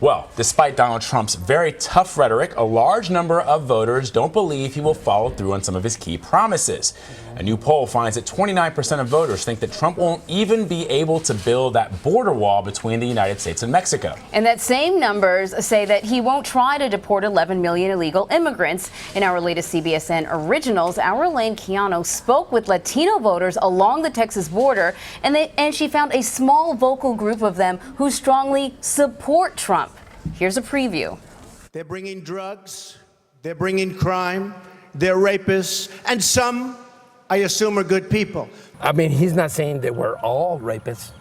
Well, despite Donald Trump's very tough rhetoric, a large number of voters don't believe he will follow through on some of his key promises. A new poll finds that 29% of voters think that Trump won't even be able to build that border wall between the United States and Mexico. And that same numbers say that he won't try to deport 11 million illegal immigrants. In our latest CBSN Originals, our Elaine Quijano spoke with Latino voters along the Texas border, and she found a small vocal group of them who strongly support Trump. Here's a preview. They're bringing drugs, they're bringing crime, they're rapists, and some, I assume, are good people. I mean, he's not saying that we're all rapists.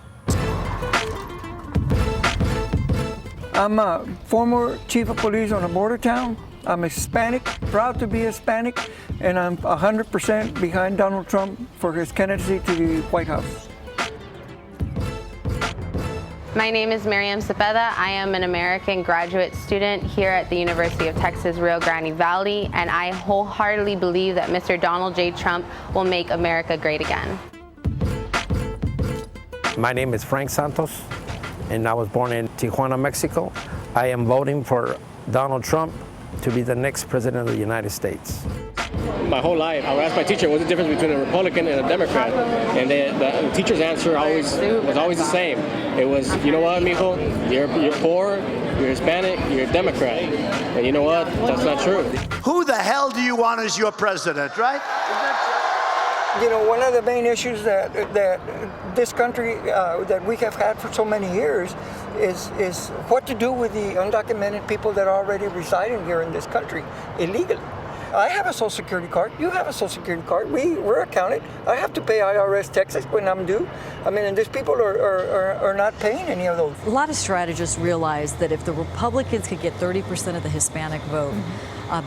I'm a former chief of police on a border town. I'm Hispanic, proud to be Hispanic, and I'm 100% behind Donald Trump for his candidacy to the White House. My name is Miriam Cepeda. I am an American graduate student here at the University of Texas, Rio Grande Valley, and I wholeheartedly believe that Mr. Donald J. Trump will make America great again. My name is Frank Santos, and I was born in Tijuana, Mexico. I am voting for Donald Trump to be the next president of the United States. My whole life, I would ask my teacher what's the difference between a Republican and a Democrat, and the teacher's answer was always the same. It was, you know what, mijo, you're poor, you're Hispanic, you're a Democrat, and you know what, that's not true. Who the hell do you want as your president, right? You know, one of the main issues that this country, that we have had for so many years is what to do with the undocumented people that are already residing here in this country illegally. I have a Social Security card. You have a Social Security card. We're accounted. I have to pay IRS taxes when I'm due. I mean, and these people are not paying any of those. A lot of strategists realize that if the Republicans could get 30% of the Hispanic vote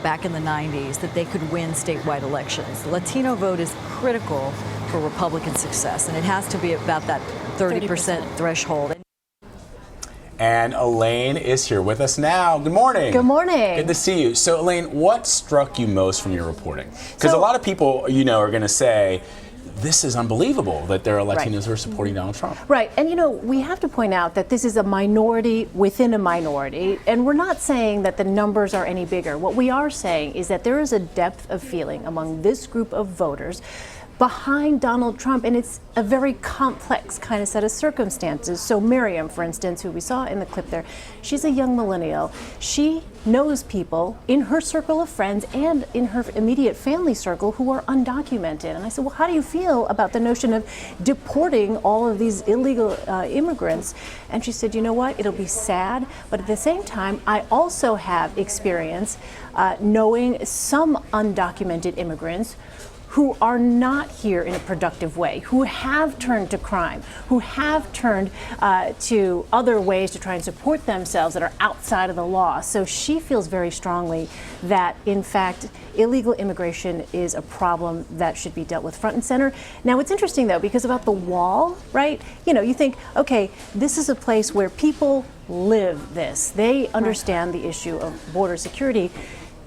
back in the 90s, that they could win statewide elections. The Latino vote is critical for Republican success, and it has to be about that 30% threshold. And Elaine is here with us now. Good morning. Good morning. Good to see you. So, Elaine, what struck you most from your reporting? Because a lot of people, you know, are going to say, this is unbelievable that there are Latinos who are supporting Donald Trump. Right. And, you know, we have to point out that this is a minority within a minority. And we're not saying that the numbers are any bigger. What we are saying is that there is a depth of feeling among this group of voters behind Donald Trump, and it's a very complex kind of set of circumstances. So Miriam, for instance, who we saw in the clip there, she's a young millennial. She knows people in her circle of friends and in her immediate family circle who are undocumented. And I said, well, how do you feel about the notion of deporting all of these illegal immigrants? And she said, you know what, it'll be sad, but at the same time, I also have experience knowing some undocumented immigrants who are not here in a productive way, who have turned to crime, who have turned to other ways to try and support themselves that are outside of the law. So she feels very strongly that, in fact, illegal immigration is a problem that should be dealt with front and center. Now, it's interesting, though, because about the wall, right? You know, you think, okay, this is a place where people live this. They understand the issue of border security.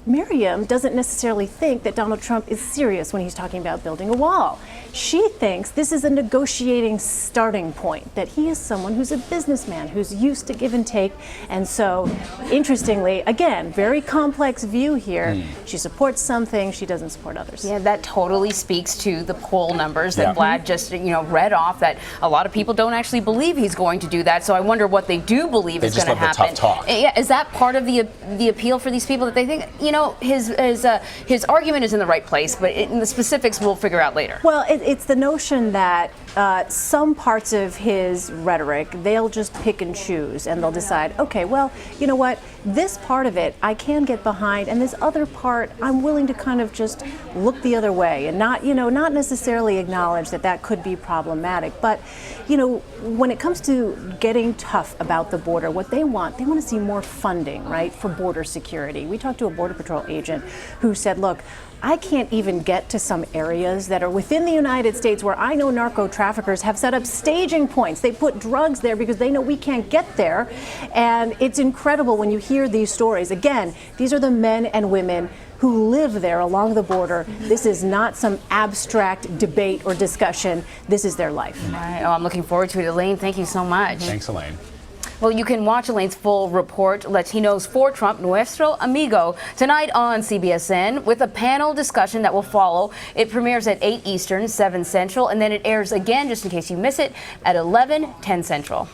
Miriam doesn't necessarily think that Donald Trump is serious when he's talking about building a wall. She thinks this is a negotiating starting point, that he is someone who's a businessman, who's used to give and take. And so, interestingly, again, very complex view here. She supports some things, she doesn't support others. Yeah, that totally speaks to the poll numbers that Vlad just, you know, read off, that a lot of people don't actually believe he's going to do that. So I wonder what they do believe is going to happen. They just love the tough talk. Yeah, is that part of the appeal for these people, that they think, you know, his argument is in the right place, but in the specifics we'll figure out later? Well, it's the notion that some parts of his rhetoric, they'll just pick and choose, and they'll decide, okay, well, you know what, this part of it I can get behind, and this other part I'm willing to kind of just look the other way and not necessarily acknowledge that that could be problematic. But, you know, when it comes to getting tough about the border, what they want to see more funding, right, for border security. We talked to a Border Patrol agent who said, look, I can't even get to some areas that are within the United States where I know narco traffickers have set up staging points. They put drugs there because they know we can't get there. And it's incredible when you hear these stories. Again, these are the men and women who live there along the border. This is not some abstract debate or discussion. This is their life. All right. Oh, I'm looking forward to it. Elaine, thank you so much. Thanks, Elaine. Well, you can watch Elaine's full report, Latinos for Trump, Nuestro Amigo, tonight on CBSN with a panel discussion that will follow. It premieres at 8 Eastern, 7 Central, and then it airs again, just in case you miss it, at 11, 10 Central.